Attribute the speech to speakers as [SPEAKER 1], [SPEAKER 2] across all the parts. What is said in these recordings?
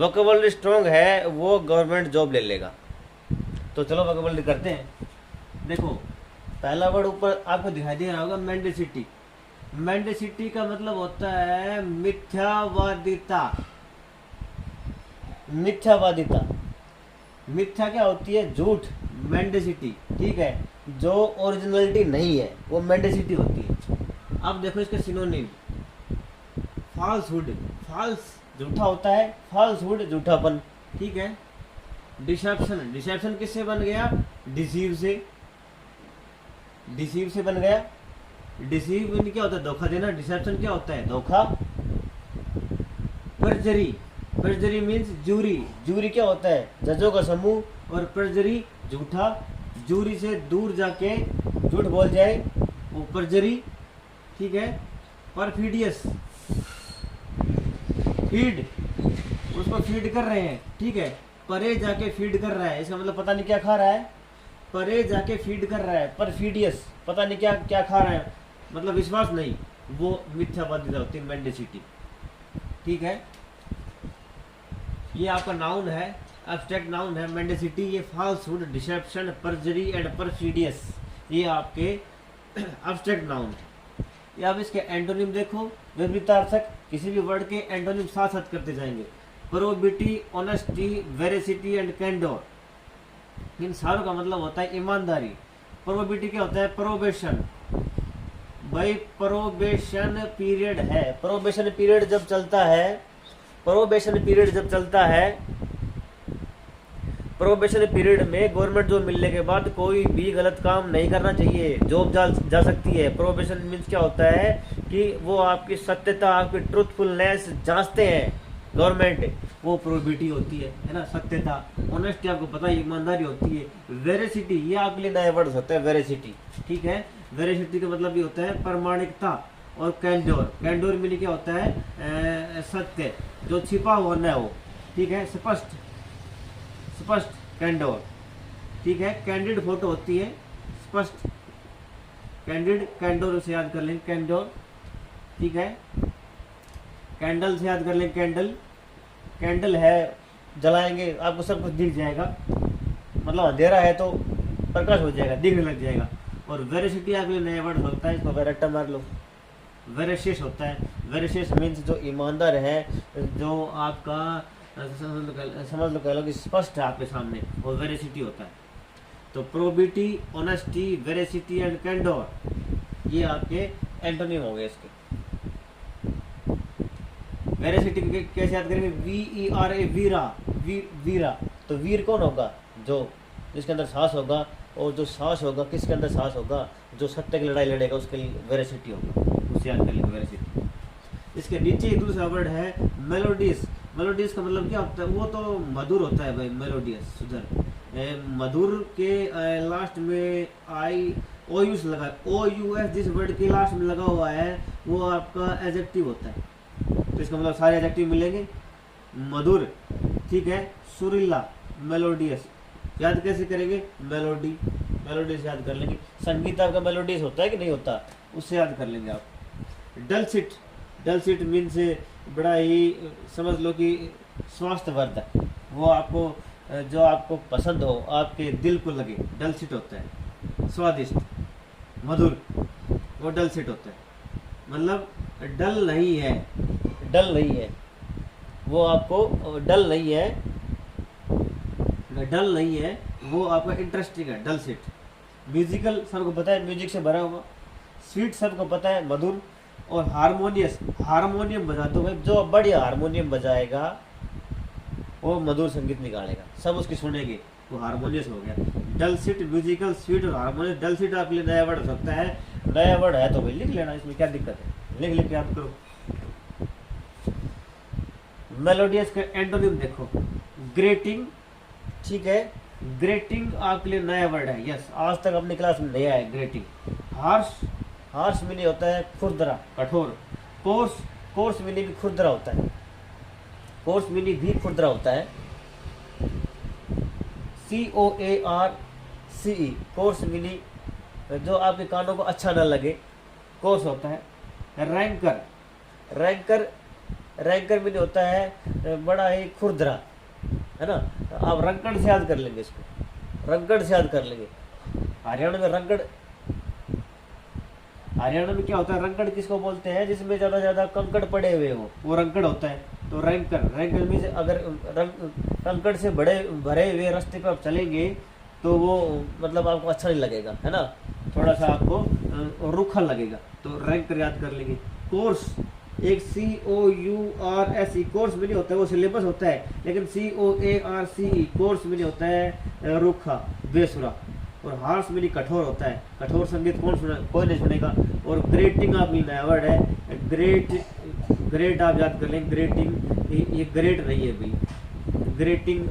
[SPEAKER 1] Vocabulary strong है वो government job ले लेगा। तो चलो वोकेबलरी करते हैं। देखो पहला वर्ड ऊपर आपको दिखाई दे रहा होगा, मेंडेसिटी। मेंडेसिटी का मतलब होता है मिथ्यावादिता। मिथ्यावादिता, मिथ्या क्या होती है? झूठ, मेंडेसिटी, ठीक है। जो ओरिजिनलिटी नहीं है वो मेंडेसिटी होती है। अब देखो इसका सिनोनिम, फॉल्सहुड, फॉल्स झूठा होता है, फॉल्सहुड झूठापन, ठीक है। डिसेप्शन, डिसेप्शन किससे बन गया? डिसीव से, डिसीव से बन गया। डिसीव क्या होता है? धोखा देना। डिसेप्शन क्या होता है? धोखा। परजरी, परजरी मीन्स जूरी, जूरी क्या होता है? जजों का समूह। और परजरी झूठा, जूरी से दूर जाके झूठ बोल जाए वो परजरी, ठीक है। परफिडियस, फीड, उसको फीड कर रहे हैं, ठीक है। परे जाके फीड कर रहा है, इसका मतलब पता नहीं क्या खा रहा है, परे जाके फीड कर रहा है। परफिडियस, पता नहीं क्या क्या खा रहा है, मतलब विश्वास नहीं, वो मिथ्यावादिता होती है, मेंडेसिटी, ठीक है। ये आपका नाउन है, एब्स्ट्रैक्ट नाउन है मेंडेसिटी। ये फॉल्सहुड, डिसेप्शन, परजरी एंड परफिडियस, ये आपके एब्स्ट्रैक्ट नाउन है। ये आप इसके एंटोनिम देखो, विपरीतार्थक, किसी भी वर्ड के एंटोनिम साथ साथ करते जाएंगे। प्रोबिटी, ऑनेस्टी, वेरेसिटी एंड कैंडोर, इन सारों का मतलब होता है ईमानदारी। प्रोबिटी क्या होता है? प्रोबेशन, भाई प्रोबेशन पीरियड है, प्रोबेशन पीरियड जब चलता है, प्रोबेशन पीरियड जब चलता है, प्रोबेशन पीरियड में गवर्नमेंट जॉब मिलने के बाद कोई भी गलत काम नहीं करना चाहिए, जॉब जा सकती है। प्रोबेशन मीन्स क्या होता है कि वो आपकी सत्यता, आपकी ट्रूथफुलनेस जांचते हैं गवर्नमेंट, वो प्रोबिटी होती है ना, सत्यता। ऑनेस्टी आपको पता है ईमानदारी होती है। वेरेसिटी, ये आपके लिए नया वर्ड होता है, वेरेसिटी, ठीक है। वेरेसिटी का मतलब ये होता है प्रामाणिकता। और कैंडोर, कैंडोर में क्या होता है? सत्य, जो छिपा हुआ न हो, ठीक है, स्पष्ट, स्पष्ट, कैंडोर, ठीक है। कैंडिड फोटो होती है, स्पष्ट, कैंडिड, कैंडोर से याद कर लेंगे, कैंडोर, ठीक है। कैंडल से याद कर लेंगे, कैंडल, कैंडल है, जलाएंगे आपको सब कुछ दिख जाएगा, मतलब अंधेरा है तो प्रकाश हो जाएगा, दिखने लग जाएगा। और वेरेसिटी आपके लिए नया वर्ड होता है, इसको वेरेटा मार लो। वेरेशियस होता है, वेरेशियस मीन्स जो ईमानदार है, जो आपका समझ लो, कह लो कि स्पष्ट है आपके सामने, वो वेरेसिटी होता है। तो प्रोबिटी, ऑनेस्टी, वेरेसिटी एंड कैंडोर, ये आपके एंटोनिम हो गए इसके। वेरेसिटी कैसे याद करेंगे? VERA, वीरा, वीरा। तो वीर कौन होगा? जो जिसके अंदर साहस होगा, और जो साहस होगा किसके अंदर साहस होगा? जो सत्य की लड़ाई लड़ेगा, उसके लिए वेरेसिटी होगा, उसे याद कर लेंगे, वेरेसिटी। इसके नीचे एक दूसरा वर्ड है मेलोडियस। मेलोडियस का मतलब क्या होता है? वो तो मधुर होता है भाई, मेलोडियस, सुधर। मधुर के लास्ट में OUS लगा, OUS जिस वर्ड के लास्ट में लगा हुआ है वो आपका एडजेक्टिव होता है। तो इसका मतलब सारे एडजेक्टिव मिलेंगे, मधुर, ठीक है, सुरीला, मेलोडियस। याद कैसे करेंगे? मेलोडी, मेलोडी से याद कर लेंगे। संगीत आपका मेलोडियस होता है कि नहीं होता, उससे याद कर लेंगे आप। डलसिट, डलसिट मीन्स बड़ा ही समझ लो कि स्वास्थ्यवर्धक, वो आपको जो आपको पसंद हो, आपके दिल को लगे, डलसिट होता है। स्वादिष्ट, मधुर, वो डलसिट होता है, मतलब डल नहीं है, डल नहीं है, वो आपको डल नहीं है, डल नहीं है, वो आपका इंटरेस्टिंग है, डलसिट। म्यूजिकल सबको पता है, म्यूजिक से भरा हुआ। स्वीट सबको पता है, मधुर। और हारमोनियस, हारमोनियम बजा दो भाई, जो बढ़िया हारमोनियम बजाएगा वो मधुर संगीत निकालेगा, सब उसकी सुनेंगे, वो हारमोनियस हो गया। डलसिट, म्यूजिकल, स्वीट और हारमोनियस। डलसिट आपके लिए नया वर्ड हो सकता है, नया वर्ड है तो भाई लिख लेना, इसमें क्या दिक्कत है, लिख लिख के याद करो। मेलोडियस का एंटोनिम देखो, ग्रेटिंग, ठीक है, ग्रेटिंग आपके लिए नया वर्ड है, यस, आज तक अपनी क्लास में नया है ग्रेटिंग। हार्श, हार्श मीनिंग होता है खुरदरा, कठोर। कोर्स, कोर्स मीनिंग भी खुरदरा होता है, कोर्स मीनिंग भी खुरदरा होता है। COARCE, कोर्स मीनिंग जो आपके कानों को अच्छा न लगे, कोर्स होता है। रैंकर, रैंकर रैंकर मीन होता है बड़ा ही खुरदरा, है ना। आप रंगड़ से याद कर लेंगे इसको, रंगड़ से याद कर लेंगे। हरियाणा में रंगड़, हरियाणा में क्या होता है, रंगड़ किसको बोलते हैं, जिसमें ज़्यादा से ज़्यादा कंकड़ पड़े हुए हो, वो रंगड़ होता है। तो रैंकर, रैंकर मीन्स अगर कंकड़ से भरे हुए रास्ते पर आप चलेंगे तो वो मतलब आपको अच्छा नहीं लगेगा, है ना, थोड़ा सा आपको रूखा लगेगा। तो रैंकर याद कर लेंगे। कोर्स, एक COURSE कोर्स भी नहीं होता है, वो सिलेबस होता है, लेकिन COARCE कोर्स भी नहीं होता है रूखा बेसुरा। और हार्स भी नहीं कठोर होता है, कठोर संगीत कोई नहीं सुनेगा। और ग्रेटिंग आप नया वर्ड है, ग्रेट आप याद कर लें, ग्रेटिंग, ये ग्रेट नहीं है भाई, ग्रेटिंग,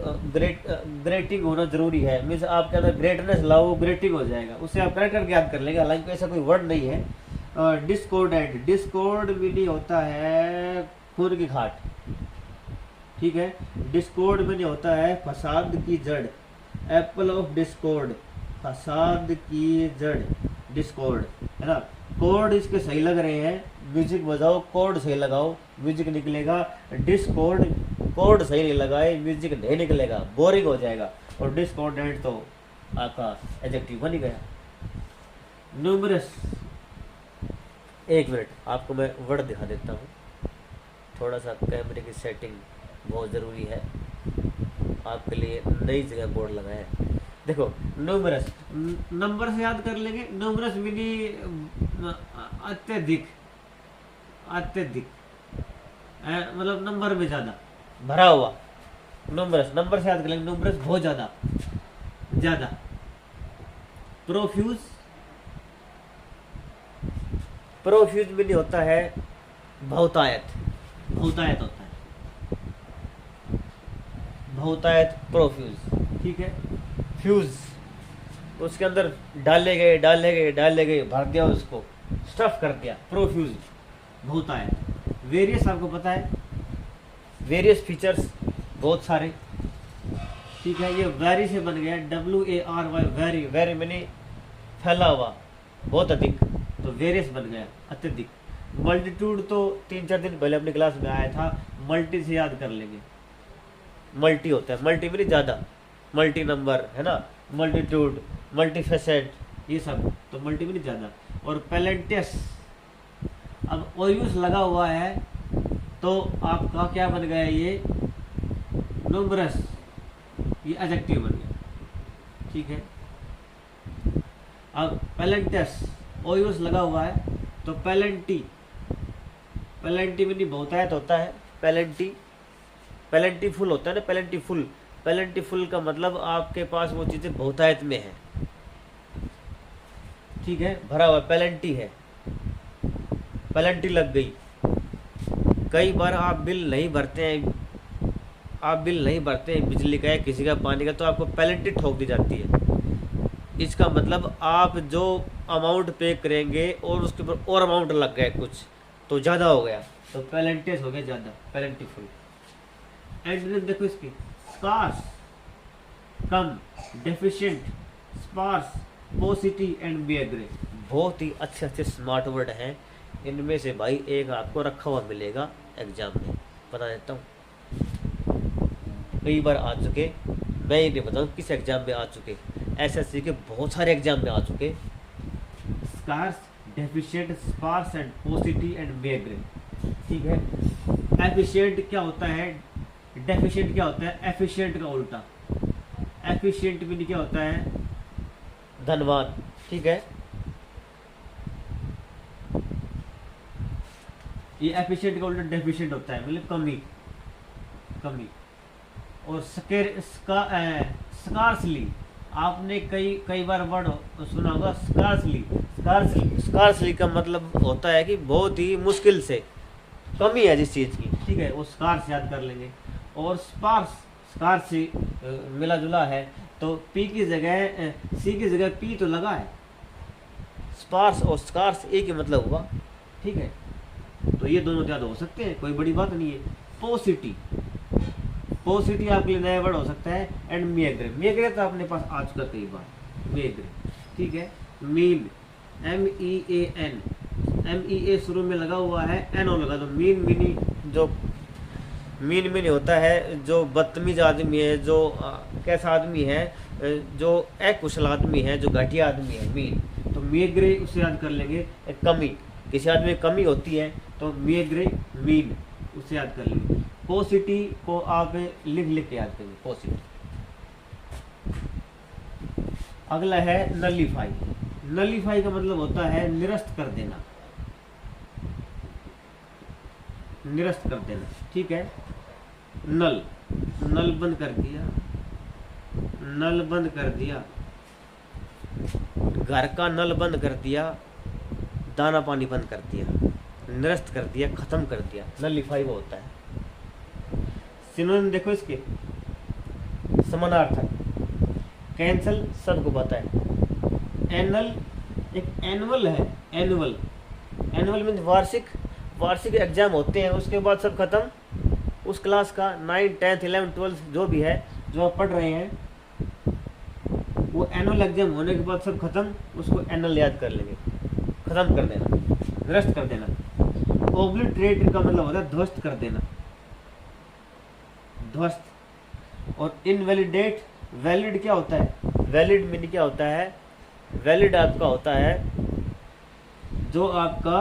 [SPEAKER 1] ग्रेटिंग होना जरूरी है, मीन्स आपके अंदर ग्रेटनेस लाओ, ग्रेटिंग हो जाएगा, उससे आप करेक्ट करके याद कर लेंगे, हालांकि ऐसा कोई वर्ड नहीं है। डिस्कॉर्डेंट, डिस्कॉर्ड भी नहीं होता है खून की खाट, ठीक है। डिस्कॉर्ड में नहीं होता है फसाद की जड़, एप्पल ऑफ डिस्कॉर्ड, फसाद की जड़ डिस्कॉर्ड, है ना। कोड इसके सही लग रहे हैं, म्यूजिक बजाओ, कोड सही लगाओ, म्यूजिक निकलेगा। डिस्कॉर्ड, कोड सही नहीं लगाए, म्यूजिक नहीं निकलेगा, बोरिंग हो जाएगा। और डिस्कॉर्डेंट तो आपका एडजेक्टिव बन ही गया। न्यूमरस, एक मिनट आपको मैं वर्ड दिखा देता हूँ, थोड़ा सा कैमरे की सेटिंग बहुत ज़रूरी है, आपके लिए नई जगह बोर्ड लगाया है। देखो न्यूमरस, नंबर से याद कर लेंगे। न्यूमरस मीनी अत्यधिक, अत्यधिक मतलब नंबर में ज़्यादा भरा हुआ, न्यूमरस, नंबर से याद कर लेंगे। न्यूमरस बहुत ज़्यादा, ज़्यादा। प्रोफ्यूज, प्रोफ्यूज मीनी होता है बहुतायत, बहुतायत होता है, बहुतायत प्रोफ्यूज, ठीक है। फ्यूज, उसके अंदर डाले गए डाले गए डाले गए, भर दिया उसको, स्टफ कर दिया, प्रोफ्यूज, बहुतायत। वेरियस आपको पता है, वेरियस फीचर्स बहुत सारे, ठीक है। ये वेरी से बन गया, WARY, वेरी, वेरी मैंने फैला हुआ, बहुत अधिक, तो वेरियस बन गया अत्यधिक। मल्टीट्यूड तो 3-4 दिन पहले अपनी क्लास में आया था, मल्टी से याद कर लेंगे। मल्टी होता है, मल्टी में ज़्यादा, मल्टी नंबर, है ना, मल्टीट्यूड, मल्टीफेसेट, ये सब, तो मल्टी में ज़्यादा। और पेलेंटियस, अब ओयूस लगा हुआ है तो आपका क्या बन गया, ये न्यूमरस, ये एडजेक्टिव बन गया, ठीक है। अब पेलेंटियस, ओयूस लगा हुआ है तो पेलेंटी, पेलेंटी में नहीं बहुतायत होता है, पेलेंटी, पेलेंटीफुल होता है ना, पेलेंटीफुल, पेलेंटीफुल का मतलब आपके पास वो चीज़ें बहुतायत में है, ठीक है, भरा हुआ, पेलेंटी है, पेलेंटी लग गई। कई बार आप बिल नहीं भरते हैं, आप बिल नहीं भरते हैं बिजली का या किसी का पानी का, तो आपको पेलेंटी ठोक दी जाती है। इसका मतलब आप जो अमाउंट पे करेंगे और उसके ऊपर और अमाउंट लग गए कुछ, तो ज़्यादा हो गया, तो पेलेंटियस हो गया ज़्यादा, पेलेंटीफुल। एंड देखो इसकी, स्कार्स, कम, deficient, sparse, paucity and meagre, बहुत ही अच्छे अच्छे स्मार्ट वर्ड हैं। इनमें से भाई एक आपको रखा हुआ मिलेगा एग्जाम में, बता देता हूँ, कई बार आ चुके, मैं ये नहीं बताऊँ किस एग्जाम में आ चुके, SSC के बहुत सारे एग्जाम में आ चुके। Scarce, deficient, sparse and paucity and meagre, ठीक है। एफिशिएंट क्या होता है, डेफिशिएंट क्या होता है, एफिशिएंट का उल्टा, एफिशिएंट भी क्या होता है, धनवान, ठीक है। ये एफिशिएंट का उल्टा डेफिशिएंट होता है, मतलब कमी, कमी। और स्कार्सली, आपने कई बार वर्ड सुना होगा, स्कार्सली, स्कार्सली, स्कार्सली का मतलब होता है कि बहुत ही मुश्किल से, कमी है जिस चीज़ की, ठीक है, वो स्कार्स याद कर लेंगे। और स्पार्स, स्कार्स से मिला जुला है, तो पी की जगह, सी की जगह पी तो लगा है, स्पार्स और स्कार्स एक ही मतलब हुआ, ठीक है। तो ये दोनों याद हो सकते हैं, कोई बड़ी बात नहीं है। पोसिटी, पोसिटी आपके लिए नया वर्ड हो सकता है। एंड मेग्रे, मेग्रे तो अपने पास आ चुका कई बार, मेग्रे, ठीक है। मीन, MEAN, MEA शुरू में लगा हुआ है, NO लगा दो, मीन, मिनी जो मीन में नहीं होता है जो बदतमीज आदमी है, जो कैसा आदमी है, जो अकुशल आदमी है, जो घटिया आदमी है, मीन। तो मेग्रे उससे याद कर लेंगे कमी, किसी आदमी में कमी होती है तो मेग्रे मीन उससे याद कर लेंगे। पोसिटी को आप लिख लिख के याद करेंगे, पोसिटी। अगला है नलीफाई। नलीफाई का मतलब होता है निरस्त कर देना, निरस्त कर देना, ठीक है। नल, नल बंद कर दिया, नल बंद कर दिया, घर का नल बंद कर दिया, दाना पानी बंद कर दिया, निरस्त कर दिया, खत्म कर दिया, नलीफाई वो होता है। सिनोनिम देखो इसके, समानार्थक। कैंसल सबको पता है। एनल एक एनुअल है, एनुअल, एनुअल मीन्स वार्षिक, वार्षिक एग्जाम होते हैं उसके बाद सब खत्म। उस क्लास का 9, 10, 11, 12 जो भी है, जो आप पढ़ रहे हैं, वो एनुअल एग्जाम होने के बाद सब खत्म, उसको एनुअल याद कर लेंगे, खत्म कर देना, निरस्त कर देना। ओब्लिटरेट का मतलब होता है ध्वस्त कर देना, ध्वस्त। और इनवैलिडेट, वैलिड क्या होता है, वैलिड मीन क्या होता है, वैलिड आपका होता है जो आपका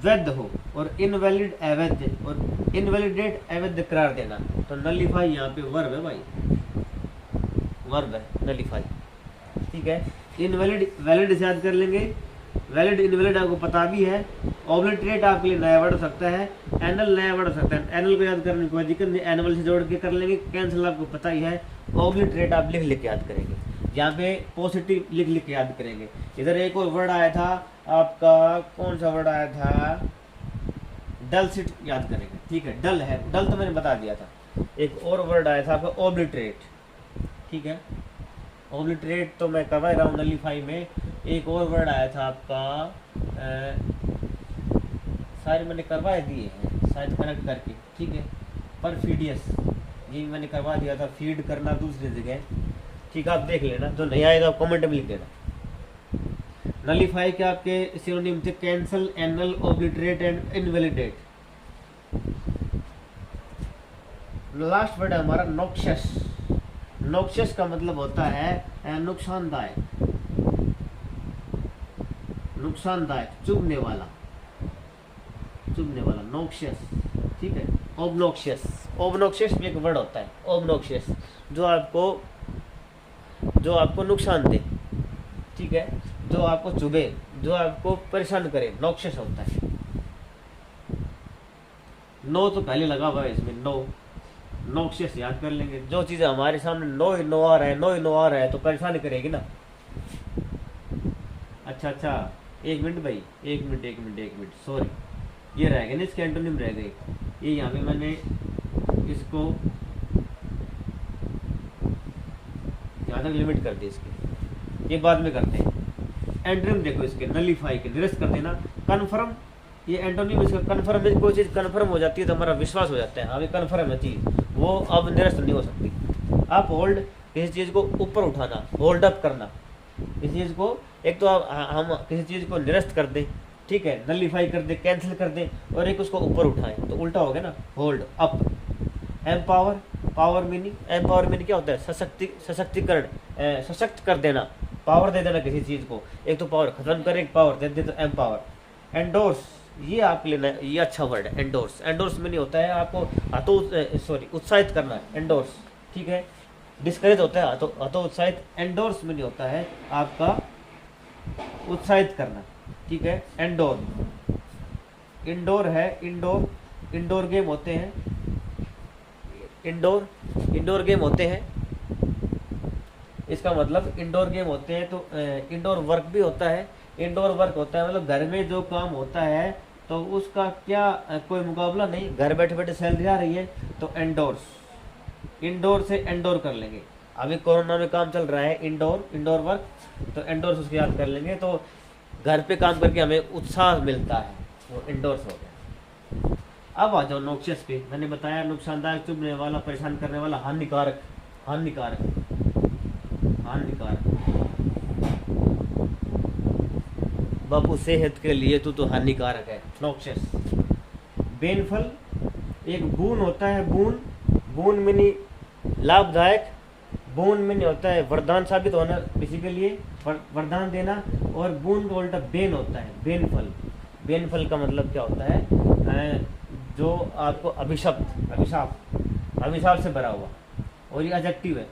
[SPEAKER 1] वैध हो, और इनवैलिड अवैध, और इनवैलिडेट अवैध करार देना। तो नलीफाई यहाँ पे वर्ब है भाई, वर्ब है नलीफाई, ठीक है। इनवैलिड वैलिड से याद कर लेंगे, वैलिड इनवैलिड आपको पता भी है। ऑब्लिटरेट आपके लिए नया वर्ड हो सकता है, एनल नया वर्ड हो सकता है, एनल को याद करने की कोई दिक्कत नहीं, एनुअल से जोड़ के कर लेंगे। कैंसिल आपको पता ही है। ऑब्लिटरेट आप लिख लिख के याद करेंगे, यहाँ पे पॉजिटिव लिख लिख के याद करेंगे। इधर एक और वर्ड आया था आपका, कौन सा वर्ड आया था, डल सिट याद करेंगे, ठीक है। डल है, डल तो मैंने बता दिया था। एक और वर्ड आया था आपका ऑब्लिटरेट, ठीक है। ऑब्लिटरेट तो मैं करवा रहा हूँ नलीफाई में। एक और वर्ड आया था आपका, सारे मैंने करवा दिए हैं शायद कनेक्ट करके, ठीक है। परफिडियस, ये मैंने करवा दिया था, फीड करना दूसरी जगह, ठीक है। आप देख लेना, जो नहीं आएगा आप कमेंट में लिख देना। नलीफाई के आपके सिनोनिम थे cancel, anal, obliterate and invalidate. Last word है हमारा नॉक्शियस। नॉक्शियस का मतलब होता है नुकसानदायक, नुकसानदायक, चुभने वाला, चुभने वाला, नॉक्शियस, ठीक है। ऑब्नॉक्शियस, ऑब्नॉक्शियस भी एक वर्ड होता है, ऑब्नॉक्शियस, जो आपको नुकसान दे, ठीक है, जो आपको चुभे, जो आपको परेशान करे, नॉक्शियस होता है। नो तो पहले लगा हुआ है इसमें, नो, नॉक्शियस याद कर लेंगे। जो चीज़ें हमारे सामने नो ही नो आ रहा है, नो ही नो आ रहा है, तो परेशान करेगी ना। अच्छा, एक मिनट भाई, एक मिनट, सॉरी, ये रह गए ना, इसके एंटोनिम रह गए। ये यहाँ पे मैंने इसको यहाँ तक लिमिट कर दी इसकी, ये बाद में करते हैं। एंटोनिम देखो इसके, नलीफाई के, निरस्त कर देना। कन्फर्म, ये एंटोनिम इसका कन्फर्म है। कोई चीज़ कन्फर्म हो जाती है तो हमारा विश्वास हो जाता है, हाँ ये कन्फर्म है चीज़, वो अब निरस्त नहीं हो सकती। आप होल्ड, किसी चीज़ को ऊपर उठाना, होल्ड अप करना, किसी चीज़ को, एक तो आप हम किसी चीज़ को निरस्त कर दें, ठीक है, नलीफाई कर दें, कैंसिल कर दें, और एक उसको ऊपर उठाएं, तो उल्टा हो गया ना, hold up. Empower, power meaning, empower meaning क्या होता है, सशक्तिकरण, सशक्त कर देना, पावर दे देना किसी चीज़ को, एक तो पावर खत्म करे, एक पावर दे दे, तो एम्पावर। एंडोर्स, ये आपके लिए ये अच्छा वर्ड है, एंडोर्स। एंडोर्स में नहीं होता है आपको उत्साहित करना, एंडोर्स, ठीक है। डिस्करेज होता है हाथों उत्साहित, एंडोर्स में नहीं होता है आपका उत्साहित करना, ठीक है। एंडोर, इंडोर है, इंडोर गेम होते हैं, इंडोर गेम होते हैं, इसका मतलब इंडोर गेम होते हैं। तो इंडोर वर्क भी होता है, इंडोर वर्क होता है मतलब घर में जो काम होता है तो उसका क्या कोई मुकाबला नहीं, घर बैठे बैठे सैलरी आ रही है, तो इंडोर्स, इंडोर से इंडोर कर लेंगे। अभी कोरोना में काम चल रहा है, इंडोर वर्क, तो इंडोर्स उसको याद कर लेंगे। तो घर पे काम करके हमें उत्साह मिलता है, वो इंडोर्स हो गया। अब आ जाओ नॉक्शियस पे। मैंने बताया नुकसानदायक, चुभने वाला, परेशान करने वाला, हानिकारक, बापू सेहत के लिए तू तो हानिकारक है, नॉक्शियस। पेनफुल, एक बून होता है, बून, बून मिनी लाभदायक, बून मिनी होता है वरदान साबित होना किसी के लिए, वरदान देना, और बून का उल्टा बेन होता है, बेनफल। बेनफल का मतलब क्या होता है, जो आपको अभिशप्त, अभिशाप से भरा हुआ, और ये एडजेक्टिव है,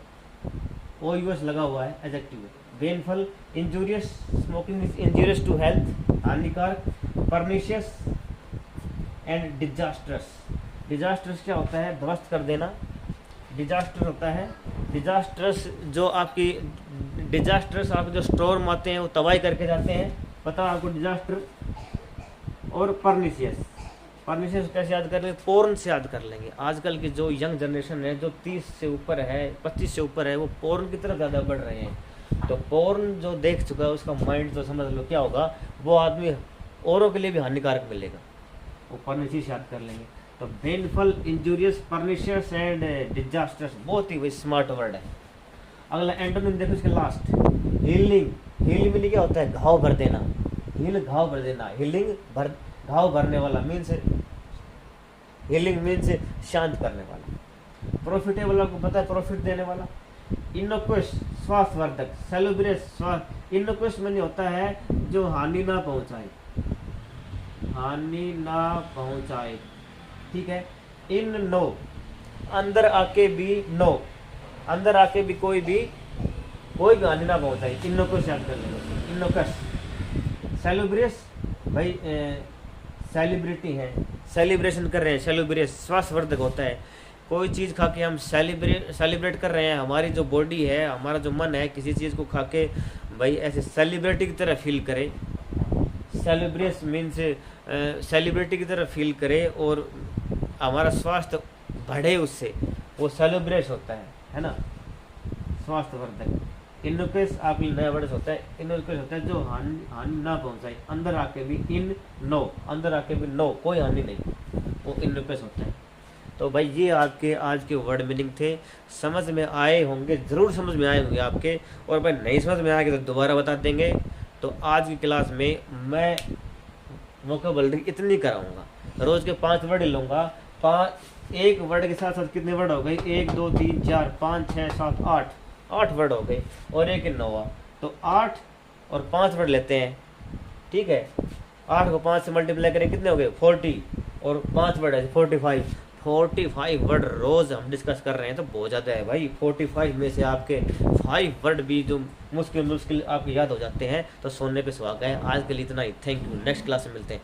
[SPEAKER 1] ओ यूएस लगा हुआ है, एडजेक्टिव है। Baneful, injurious, smoking is injurious to health, हानिकारक, परनिशियस एंड डिजास्ट्रस। डिजास्ट्रस क्या होता है, ध्वस्त कर देना। डिजास्टर होता है, डिजास्ट्रस जो आपकी, डिजास्ट्रस आपके जो स्टोर्म आते हैं वो तबाही करके जाते हैं, पता आपको डिजास्टर। और परनिशियस, परनिशियस कैसे याद कर लेंगे, पोर्न से याद कर लेंगे। आजकल की जो यंग जनरेशन है, जो 30 से ऊपर है, 25 से ऊपर है, वो पोर्न की तरफ ज़्यादा बढ़ रहे हैं। तो पोर्न जो देख चुका है उसका माइंड तो समझ लो क्या होगा, वो आदमी औरों के लिए भी हानिकारक मिलेगा। वो परनिशियस याद कर लेंगे। तो painful, injurious, pernicious and disasters, बहुत ही स्मार्ट वर्ड है। अगला एंटोनिम देखो इसके लास्ट, हीलिंग। हीलिंग में क्या होता है, घाव भर देना, हील घाव भर देना, हीलिंग भर, घाव भरने वाला मीन्स, हीलिंग मीन्स शांत करने वाला। प्रॉफिटेबल आपको पता है, प्रॉफिट देने वाला। इनोक्वस, स्वास्थ्यवर्धक, सेलुब्रेस, स्वास्थ्य। इनोक्वस में होता है जो हानि ना पहुंचाए, हानि ना पहुंचाए, ठीक है। इन नो, अंदर आके भी, नो, अंदर आके भी कोई भी हानि ना पहुंचाए, इनोक्वस याद कर लेंगे, इनोक्वस। सेलुब्रेस, भाई सेलिब्रिटी है, सेलिब्रेशन कर रहे हैं, सेलिब्रेस, स्वास्थ्यवर्धक होता है। कोई चीज़ खा के हम सेलिब्रेट कर रहे हैं, हमारी जो बॉडी है, हमारा जो मन है, किसी चीज़ को खा के भाई ऐसे सेलिब्रिटी की तरह फील करे। सेलिब्रेस मीन्स सेलिब्रिटी की तरह फील करे और हमारा स्वास्थ्य बढ़े उससे, वो सेलिब्रेस होता है ना, स्वास्थ्यवर्धक। इनोक्वस आपके नया वर्ड होता है, इनोक्वस होता है जो हानि ना पहुंचाए, अंदर आके भी, इन नो, अंदर आके भी नो, कोई हानि नहीं, वो इनोक्वस होता है। तो भाई ये आपके आज के वर्ड मीनिंग थे, समझ में आए होंगे, ज़रूर समझ में आए होंगे आपके। और भाई नहीं समझ में आएगा तो दोबारा बता देंगे। तो आज की क्लास में मैं वोकैबुलरी इतनी कराऊंगा, रोज़ के 5 वर्ड लूँगा। 5, एक वर्ड के साथ साथ कितने वर्ड हो गए, 1 2 3 4 5 6 7 8 वर्ड हो गए, और एक नौवा। तो 8 और 5 वर्ड लेते हैं, ठीक है। 8 को 5 से मल्टीप्लाई करें, कितने हो गए, 40, और 5 वर्ड है 45 वर्ड रोज़ हम डिस्कस कर रहे हैं, तो बहुत ज़्यादा है भाई। 45 में से आपके 5 वर्ड भी जो मुश्किल आपके याद हो जाते हैं, तो सोने पे सुहागा है। आज के लिए इतना ही, थैंक यू, नेक्स्ट क्लास में मिलते हैं।